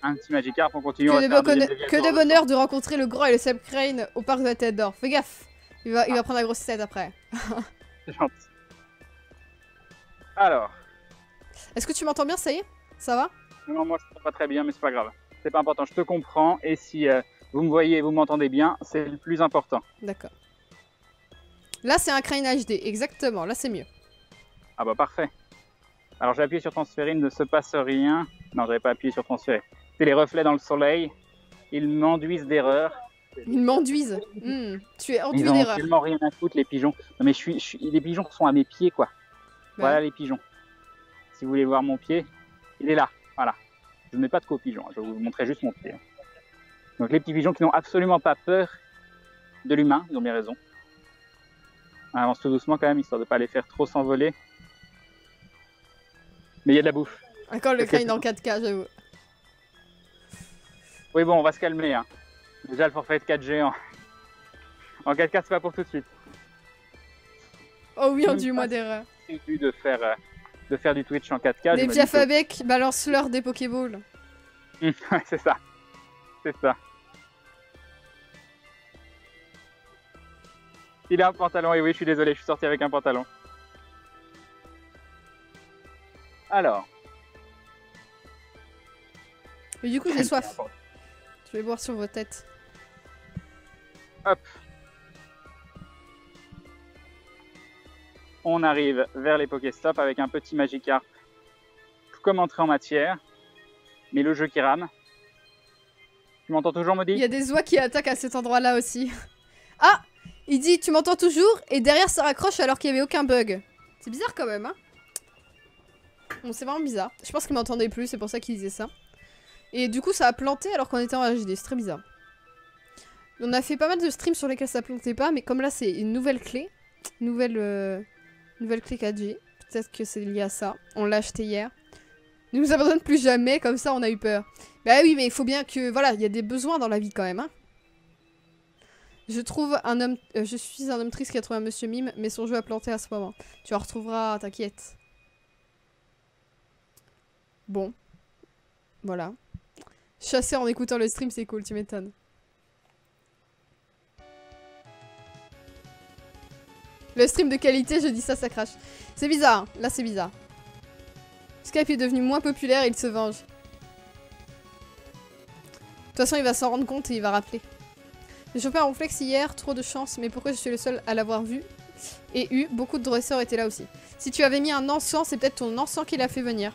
un petit Magikarp, on continue. on va Que faire un deuxième de Léviator. bonheur de rencontrer le grand et le Seb Crane au parc de la Tête d'Or. Fais gaffe. Il va prendre la grosse tête après. C'est gentil. Alors, Est-ce que tu m'entends bien, ça y est? Ça va? non, moi je ne comprends pas très bien, mais c'est pas grave. C'est pas important, je te comprends. Et si vous me voyez et vous m'entendez bien, c'est le plus important. D'accord. Là, c'est un Crane HD. Exactement. Là, c'est mieux. Ah bah parfait. Alors j'ai appuyé sur transférer, il ne se passe rien. Non, j'avais pas appuyé sur transférer. C'est les reflets dans le soleil. Ils m'enduisent d'erreur. Ils m'enduisent. Tu es enduit Ils ont d'erreur. tellement rien à foutre, les pigeons. Non mais les pigeons sont à mes pieds, quoi. Voilà les pigeons. Si vous voulez voir mon pied, il est là. Voilà. Je ne mets pas de co-pigeons, je vais vous montrer juste mon pied. Donc les petits pigeons qui n'ont absolument pas peur de l'humain, ils ont bien raison. On avance tout doucement quand même, histoire de ne pas les faire trop s'envoler. Mais il y a de la bouffe. Encore le Parce que- Crane en 4K, j'avoue. Oui bon, on va se calmer. Hein. Déjà le forfait de 4G en 4K, c'est pas pour tout de suite. Oh oui, Même enduit-moi pas. d'erreur. J'ai dû de faire du Twitch en 4K. Les j'imagine que- Piafabec balancent-leur des Pokéballs. Ouais, c'est ça. C'est ça. Il a un pantalon, et oui, je suis désolé, je suis sorti avec un pantalon. Alors. Mais du coup, j'ai soif. Je vais boire sur vos têtes. Hop. On arrive vers les Pokéstop avec un petit Magikarp. Comme entrée en matière. Mais le jeu qui rame. Tu m'entends toujours, Il y Maudit? a des oies qui attaquent à cet endroit-là aussi. Ah! Il dit tu m'entends toujours et derrière ça raccroche alors qu'il n'y avait aucun bug. C'est bizarre quand même, hein? Bon, c'est vraiment bizarre. Je pense qu'il m'entendait plus, c'est pour ça qu'il disait ça. Et du coup, ça a planté alors qu'on était en HD, c'est très bizarre. On a fait pas mal de streams sur lesquels ça plantait pas, mais comme là c'est une nouvelle clé, nouvelle clé 4G, peut-être que c'est lié à ça. On l'a acheté hier. Ne nous abandonne plus jamais, comme ça on a eu peur. Bah oui, mais il faut bien que, voilà, il y a des besoins dans la vie quand même, hein. Je suis un homme triste qui a trouvé un monsieur mime, mais son jeu a planté à ce moment. Tu en retrouveras, t'inquiète. Bon. Voilà. Chasser en écoutant le stream, c'est cool, tu m'étonnes. Le stream de qualité, je dis ça, ça crache. C'est bizarre, hein. Là c'est bizarre. Skype est devenu moins populaire et il se venge. De toute façon, il va s'en rendre compte et il va rappeler. J'ai chopé un Ronflex hier, trop de chance, mais pourquoi je suis le seul à l'avoir vu et eu? Beaucoup de dresseurs étaient là aussi. Si tu avais mis un encens, c'est peut-être ton encens qui l'a fait venir.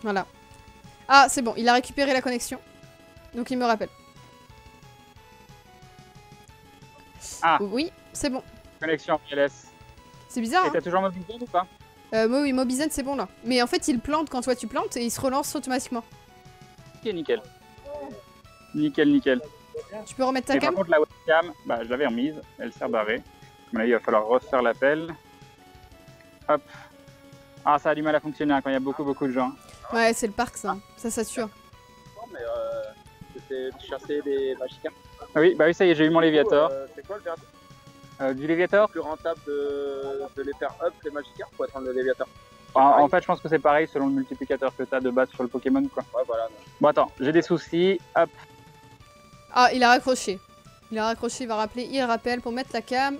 Voilà. Ah, c'est bon, il a récupéré la connexion. Donc il me rappelle. Ah. Oui, c'est bon. Connexion PLS. C'est bizarre, Et hein. t'as toujours Mobizen ou pas? Oui, Mobizen, c'est bon là. Mais en fait, il plante quand toi tu plantes et il se relance automatiquement. Ok, nickel. Nickel, nickel. Tu peux remettre ta Et par cam? contre, la webcam, bah, je l'avais remise, elle s'est barrée. À mon avis, il va falloir refaire l'appel. Hop. Ah, ça a du mal à fonctionner hein, quand il y a beaucoup de gens. Ouais, c'est le parc ça. Ça sature. Non, mais c'était de chasser des Magikarp. Ah oui, bah oui, ça y est, j'ai eu mon Léviator. C'est quoi le verdict? Du Léviator? Plus rentable de les faire up les Magikarp pour être un Léviator? En fait, je pense que c'est pareil selon le multiplicateur que tu as de base sur le Pokémon, quoi. Ouais, voilà. Bon, attends, j'ai des soucis. Hop. Ah, il a raccroché. Il a raccroché, il va rappeler. Il rappelle pour mettre la cam.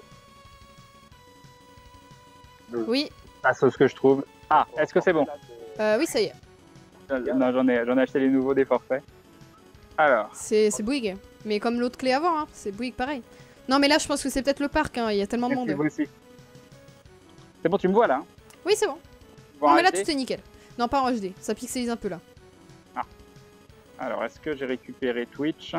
Oui, Ah, c'est ce que je trouve. Ah, est-ce que c'est bon? oui, ça y est. Non, j'en ai acheté les nouveaux des forfaits. Alors, C'est Bouygues. Mais comme l'autre clé avant, hein. C'est Bouygues pareil. Non, mais là, je pense que c'est peut-être le parc, hein. Il y a tellement de merci monde. vous aussi. C'est bon, tu me vois là? Hein? Oui, c'est bon. Bon, Non, mais là, arrêtez. tout est nickel. Non, pas en HD. Ça pixelise un peu là. Alors, est-ce que j'ai récupéré Twitch?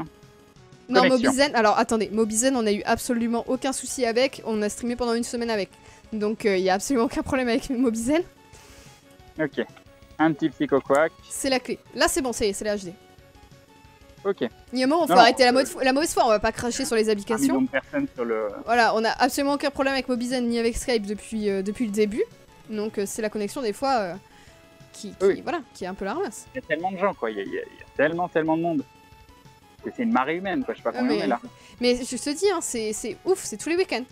Non, Connexion. Mobizen, alors attendez, Mobizen, on a eu absolument aucun souci avec. On a streamé pendant une semaine avec. Donc il y a absolument aucun problème avec Mobizen. Ok. Un petit psychoquack. C'est la clé. Là, c'est bon, c'est la HD. Ok. Il y a un moment, il faut Non, arrêter la mauvaise foi, on va pas cracher sur les 1 million applications. de personnes sur le. Voilà, on a absolument aucun problème avec Mobizen ni avec Skype depuis le début. Donc c'est la connexion des fois Oui. voilà, qui est un peu la ramasse. Il y a tellement de gens, quoi. Il y a tellement de monde. C'est une marée humaine, quoi. Je sais pas combien mais- on est là. Mais je te dis, hein, c'est ouf, c'est tous les week-ends.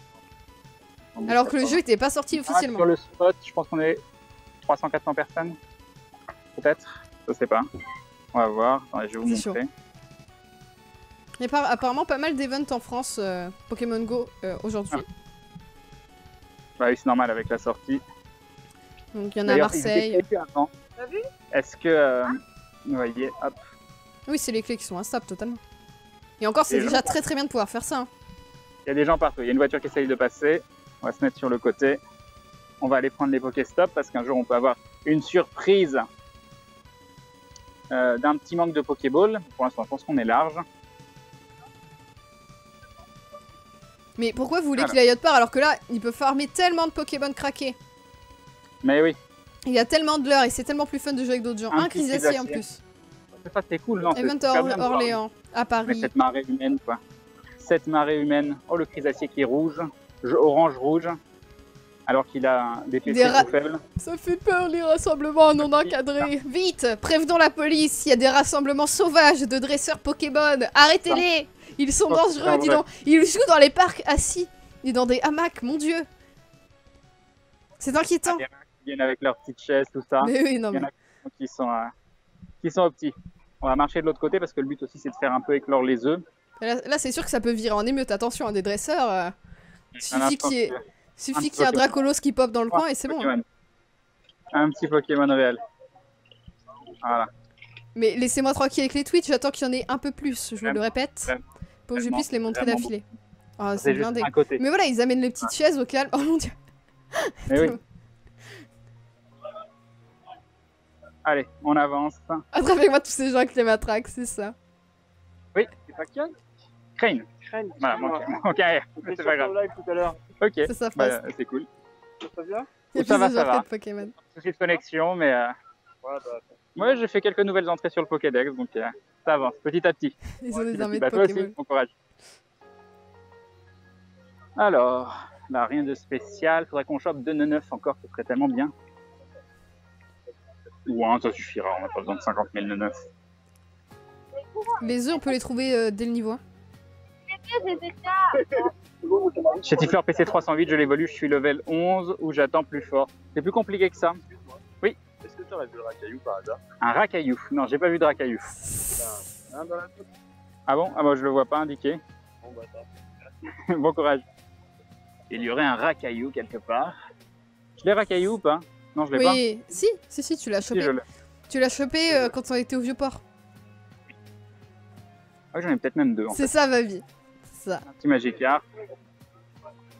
Alors que le jeu était pas sorti officiellement. Sur le spot, je pense qu'on est 300-400 personnes. Peut-être. Je sais pas. On va voir. Attendez, je vais vous C'est montrer. Il y a apparemment pas mal d'events en France Pokémon Go aujourd'hui. Bah oui, c'est normal avec la sortie. Donc il y en a à D'ailleurs, ils étaient Marseille. prévus avant. T'as vu? Est-ce que. Vous voyez, hop. Oui, c'est les clés qui sont instables totalement. Et encore, c'est Et déjà très bien de pouvoir faire ça. Hein. Il y a des gens partout. Il y a une voiture qui essaye de passer. On va se mettre sur le côté. On va aller prendre les Pokéstop parce qu'un jour on peut avoir une surprise d'un petit manque de Pokéball. Pour l'instant, je pense qu'on est large. Mais pourquoi vous voulez Voilà. qu'il aille autre part alors que là, il peut farmer tellement de Pokémon craqués. Mais oui, Il y a tellement de leurres et c'est tellement plus fun de jouer avec d'autres gens. Un Un petit Chrysacier en Chrysacier. plus. ça c'est cool, non? C'est Event super bien de voir. Orléans, à Mais Paris. cette marée humaine, quoi. Cette marée humaine. Oh, le Chrysacier qui est rouge, orange-rouge, alors qu'il a des PC Des tout faibles. Ça fait peur les rassemblements non encadrés. Vite, prévenons la police, il y a des rassemblements sauvages de dresseurs Pokémon. Arrêtez-les. Ils sont Oh, dangereux, putain, dis ouais. donc. Ils jouent dans les parcs assis et dans des hamacs, mon dieu. C'est inquiétant. Il y en a qui viennent avec leurs petites chaises, tout ça. Mais oui, non Il y mais. en a qui sont petits. On va marcher de l'autre côté parce que le but aussi c'est de faire un peu éclore les œufs. Là, c'est sûr que ça peut virer en émeute. Attention, des dresseurs. Un Suffit instant, qu'il y ait petit un Dracolos qui pop dans le coin et c'est bon. Hein. Pokémon. Un petit Pokémon réel. Voilà. Mais laissez-moi tranquille avec les tweets, j'attends qu'il y en ait un peu plus, je vous le répète, pour que je Vraiment, puisse les montrer vraiment d'affilée. Ah, c'est C'est juste blindé. un côté. Mais voilà, ils amènent les petites chaises au calme. Oh mon dieu. Mais oui. Allez, on avance. Attrapez-moi tous ces gens avec les matraques, c'est ça. Oui, C'est pas Kian? Crane. Crane. Voilà, manque un R. Mais c'est pas grave. live tout à l'heure. Ok, C'est ça, bah, passe. c'est cool. Ça vient? Il y a ça plus va, de ça gens va. que de Pokémon. Souci de connexion, mais Ouais, bah. moi j'ai fait quelques nouvelles entrées sur le Pokédex, donc ça avance petit à petit. Ils ont des Petit à armées petit. de Bah, toi aussi, Pokémon. bon courage. Alors, là rien de spécial. Faudrait qu'on chope 2 9 encore, ce serait tellement bien. Ou un, ça suffira, on n'a pas besoin de 50 000 9. Les œufs, on peut les trouver dès le niveau 1. Chez Tifleur PC 308, je l'évolue, je suis level 11 ou j'attends plus fort. C'est plus compliqué que ça. Est-ce que tu aurais vu le racaillou par hasard? Un Racaillou. Non, j'ai pas vu de Racaillou. Hein, dans la tête? Ah bon? Ah bah je le vois pas indiqué. Bon, bah, attends. Bon courage. Il y aurait un Racaillou quelque part. Je l'ai Racaillou ou pas? Non, je l'ai pas. Oui, si, tu l'as Si, chopé. je l'ai. Tu l'as chopé quand on était au Vieux-Port. Ah, j'en ai peut-être même deux en fait. C'est ça, ma vie. C'est ça. Un petit Magikarp.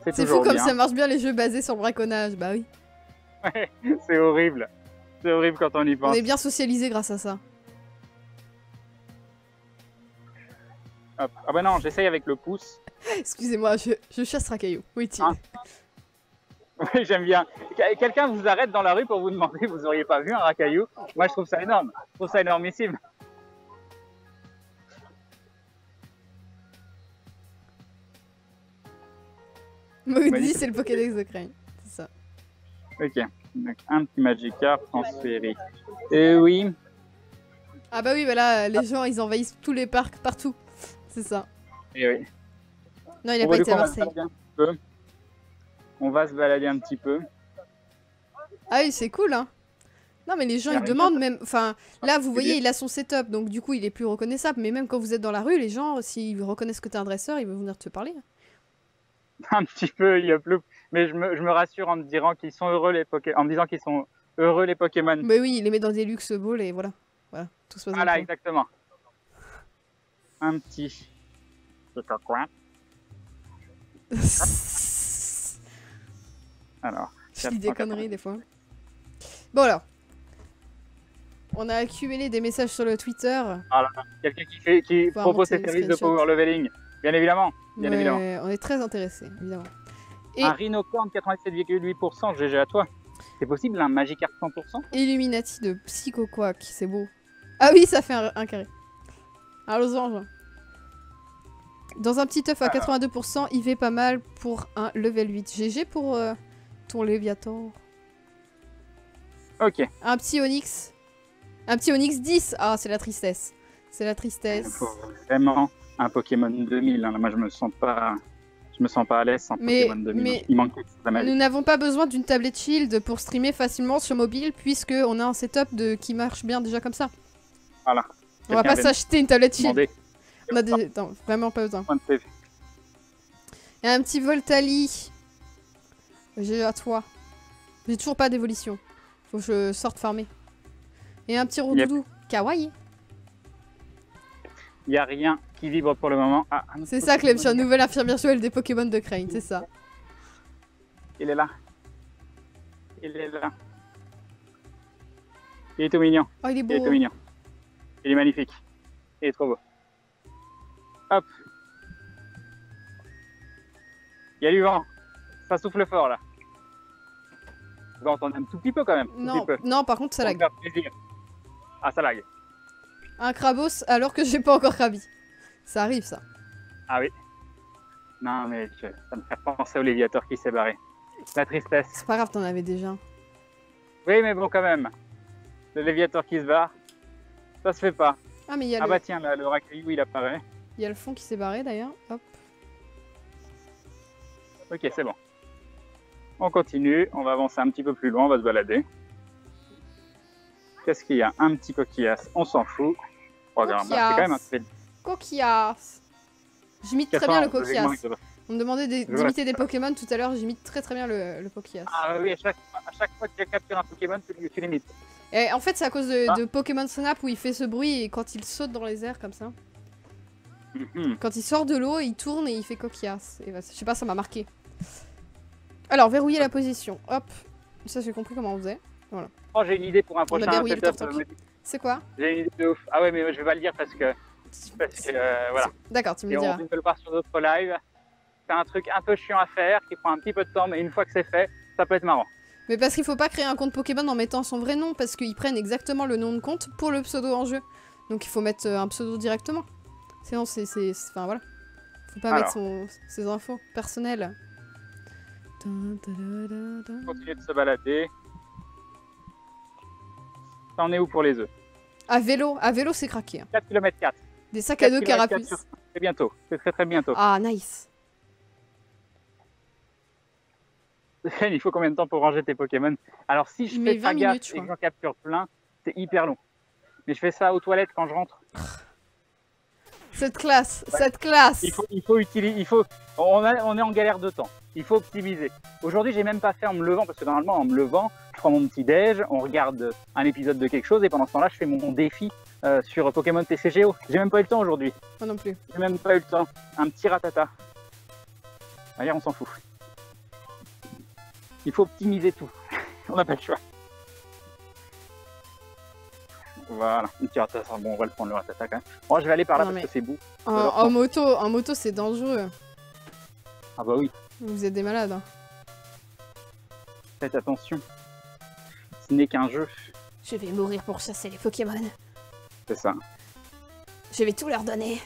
C'est fou toujours comme bien. ça marche bien les jeux basés sur le braconnage, bah oui. Ouais, c'est horrible. C'est horrible quand on y On pense. est bien socialisés grâce à ça. Hop. Ah bah non, j'essaye avec le pouce. Excusez-moi, je chasse Racaillou. Oui, tiens. Ah. Oui, j'aime bien. Quelqu'un vous arrête dans la rue pour vous demander, vous auriez pas vu un Racaillou? Moi, je trouve ça énorme. Je trouve ça énormissime. Maudit, c'est le Pokédex de Crane. C'est ça. Ok. Donc, un petit Magikarp transféré. Et oui. Ah bah oui, bah là, les gens, ils envahissent tous les parcs partout. C'est ça. Et oui. Non, il a On pas va été à Marseille. se balader un petit peu. On va se balader un petit peu. Ah oui, c'est cool, hein. Non, mais les gens, Y a ils rien. demandent même... Enfin, là, vous c'est voyez, bien. il a son setup, donc du coup, il est plus reconnaissable. Mais même quand vous êtes dans la rue, les gens, s'ils reconnaissent que t'es un dresseur, ils vont venir te parler. Un petit peu, il y a plus. Mais je me rassure en me disant qu'ils sont heureux les Pokémon. En me disant qu'ils sont heureux les Pokémon. Mais oui, il les met dans des luxe balls et voilà. Voilà, tout se passe Voilà, bien. exactement. Un petit. C'est quoi? Alors. Je lis des conneries des fois. Bon alors. On a accumulé des messages sur le Twitter. Ah là là, quelqu'un qui Faut propose ses remonter le services de screenshot. power leveling. Bien évidemment. Bien Ouais, évidemment. on est très intéressés, évidemment. Et Un Rhinocorn 87,8%, GG à toi. C'est possible un Magikarp 100%? Illuminati de Psycho Quack, c'est beau. Ah oui, ça fait un carré. Un losange. Dans un petit œuf à 82%, IV pas mal pour un level 8. GG pour ton Léviator. Ok. Un petit Onyx. Un petit Onyx 10. Ah, c'est la tristesse. C'est la Il tristesse. faut vraiment un Pokémon 2000. Hein. Moi, je me sens pas à l'aise sans Mais- Pokémon 2000. mais- Il manque quelque chose à ma vie. Nous n'avons pas besoin d'une tablette Shield pour streamer facilement sur mobile, puisque on a un setup qui marche bien déjà comme ça. Voilà. On va Quelqu'un pas avait s'acheter une tablette Shield. demandé On a des... Non, vraiment pas besoin. point de PV. Et un petit Voltali. J'ai à toi. J'ai toujours pas d'évolution. Faut que je sorte farmer. Et un petit Roudoudou. Kawaii. Il n'y a rien qui vibre pour le moment. Ah, un autre C'est ça, Clem, je suis Pokémon. un nouvel infirmière Joël des Pokémon de Crane, c'est ça. Il est là. Il est là. Il est tout mignon. Oh, il est Il est tout beau. mignon. Il est magnifique. Il est trop beau. Hop. Il y a du vent. Ça souffle fort là. On va entendre un tout petit peu quand même. Un Non, petit peu. non, par contre, ça Pour lag. me faire plaisir. Ah, ça lag. Un Krabos alors que j'ai pas encore Krabi. Ça arrive, ça. Ah oui. Non, mais ça me fait penser au Léviator qui s'est barré. La tristesse. C'est pas grave, t'en avais déjà. Oui, mais bon, quand même. Le Léviator qui se barre, ça se fait pas. Ah, mais il y, Ah bah tiens, là, le Racaillou, il apparaît. y a le fond qui s'est barré d'ailleurs. Hop. Ok, c'est bon. On continue, on va avancer un petit peu plus loin, on va se balader. Qu'est-ce qu'il y a? Un petit coquillasse, on s'en fout. Regarde, bah, c'est quand même un peu... Coquillas. J'imite très bien le coquillas. coquillage. On me demandait d'imiter des Pokémon tout à l'heure, j'imite très bien le coquillas. Ah oui, à chaque fois que tu captures un Pokémon, tu l'imites. Et en fait, c'est à cause Ah. de Pokémon Snap où il fait ce bruit et quand il saute dans les airs comme ça. Mhm. Quand il sort de l'eau, il tourne et il fait coquillas. Et bah, je sais pas, ça m'a marqué. Alors, verrouiller la position. Hop. Ça, j'ai compris comment on faisait. Oh, j'ai une idée pour un prochain verrouillé le setup. tortank. C'est quoi? J'ai une idée de ouf. Ah ouais, mais je vais pas le dire parce que voilà. D'accord, tu me Et le on diras. ne le pas sur d'autres lives. C'est un truc un peu chiant à faire, qui prend un petit peu de temps, mais une fois que c'est fait, ça peut être marrant. Mais parce qu'il faut pas créer un compte Pokémon en mettant son vrai nom, parce qu'ils prennent exactement le nom de compte pour le pseudo en jeu. Donc il faut mettre un pseudo directement. Sinon, enfin voilà. Faut pas mettre ses infos personnelles. On continue de se balader. Ça en est où pour les œufs? À vélo c'est craqué. Hein. 4 km 4. Des sacs à dos carapuce. C'est bientôt, c'est très très bientôt. Ah, nice. Il faut combien de temps pour ranger tes Pokémon? Alors si je Il met fais pas 20 gaffe minutes, je et que crois. j'en capture plein, c'est hyper long. Mais je fais ça aux toilettes quand je rentre. Cette classe, cette classe. Il faut utiliser, on est en galère de temps. Il faut optimiser. Aujourd'hui, j'ai même pas fait en me levant parce que normalement, en me levant, je prends mon petit déj, on regarde un épisode de quelque chose et pendant ce temps-là, je fais mon défi sur Pokémon TCGO. J'ai même pas eu le temps aujourd'hui. Moi non plus. J'ai même pas eu le temps. Un petit ratata. D'ailleurs, on s'en fout. Il faut optimiser tout. On n'a pas le choix. Voilà, un petit ratata. Bon, on va le prendre le ratata quand même. Bon, je vais aller par là Non, parce mais- que c'est beau. En moto, c'est dangereux. Ah bah oui, Vous êtes des malades. Hein. faites attention. Ce n'est qu'un jeu. Je vais mourir pour chasser les Pokémon. C'est ça. Je vais tout leur donner.